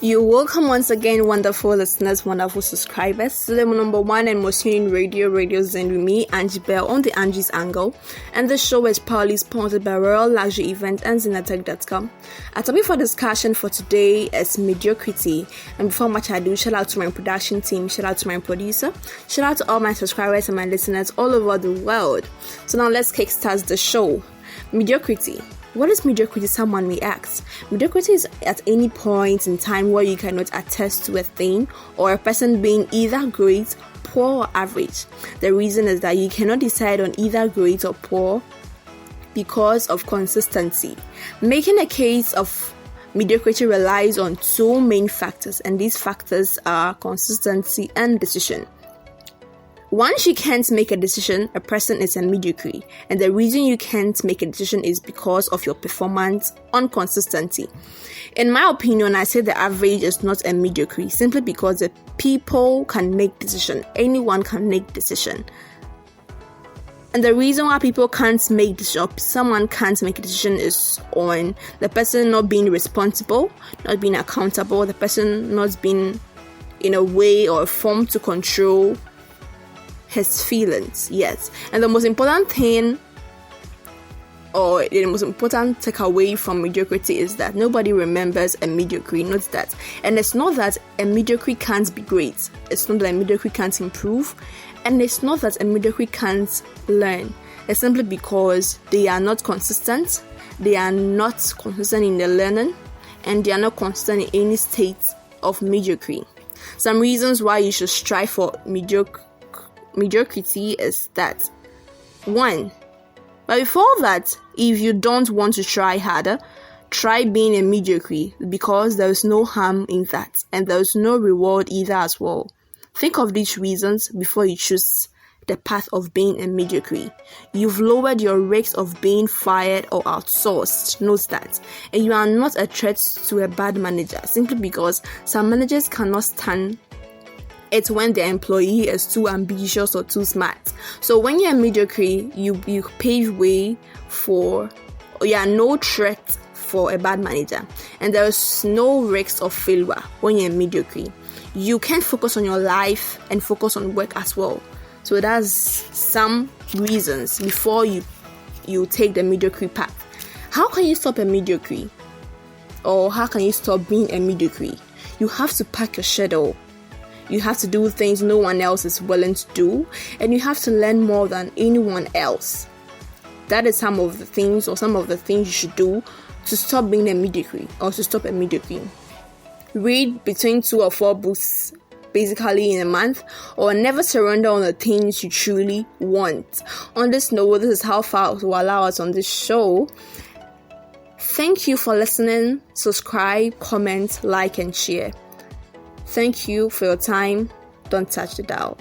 You're welcome once again, wonderful listeners, wonderful subscribers, to the number one and most unique radio Zen with me, Angie Bell, on the Angie's Angle. And the show is proudly sponsored by Royal Luxury Event and Zenatech.com. Our topic for discussion for today is mediocrity. And before much ado, shout out to my production team, shout out to my producer, shout out to all my subscribers and my listeners all over the world. So now let's kickstart the show. Mediocrity. What is mediocrity? Someone may ask. Mediocrity is at any point in time where you cannot attest to a thing or a person being either great, poor, or average. The reason is that you cannot decide on either great or poor because of consistency. Making a case of mediocrity relies on two main factors, and these factors are consistency and decision. Once you can't make a decision, a person is a mediocre. And the reason you can't make a decision is because of your performance on consistency. In my opinion, I say the average is not a mediocre simply because the people can make decision. Anyone can make decision. And the reason why people can't make decision, or someone can't make a decision, is on the person not being responsible, not being accountable, the person not being in a way or a form to control his feelings. Yes. And the most important thing, or the most important takeaway from mediocrity, is that nobody remembers a mediocre. Not that. And it's not that a mediocre can't be great. It's not that a mediocre can't improve. And it's not that a mediocre can't learn. It's simply because they are not consistent. They are not consistent in their learning. And they are not consistent in any state of mediocrity. Some reasons why you should strive for mediocrity is that, one, but before that, if you don't want to try harder, try being a mediocre, because there is no harm in that, and there is no reward either as well. Think of these reasons before you choose the path of being a mediocre. You've lowered your risk of being fired or outsourced. Note that. And you are not a threat to a bad manager, simply because some managers cannot stand it's when the employee is too ambitious or too smart. So when you're mediocre, you pave way for, you are no threat for a bad manager, and there is no risk of failure when you're mediocre. You can focus on your life and focus on work as well. So that's some reasons before you take the mediocre path. How can you stop a mediocre? Or how can you stop being a mediocre? You have to pack your schedule. You have to do things no one else is willing to do, and you have to learn more than anyone else. That is some of the things you should do to stop being a mediocre, or to stop a mediocre. Read between 2 or 4 books basically in a month, or never surrender on the things you truly want. On this note, this is how far will allow us on this show. Thank you for listening. Subscribe, comment, like, and share. Thank you for your time. Don't touch the dial.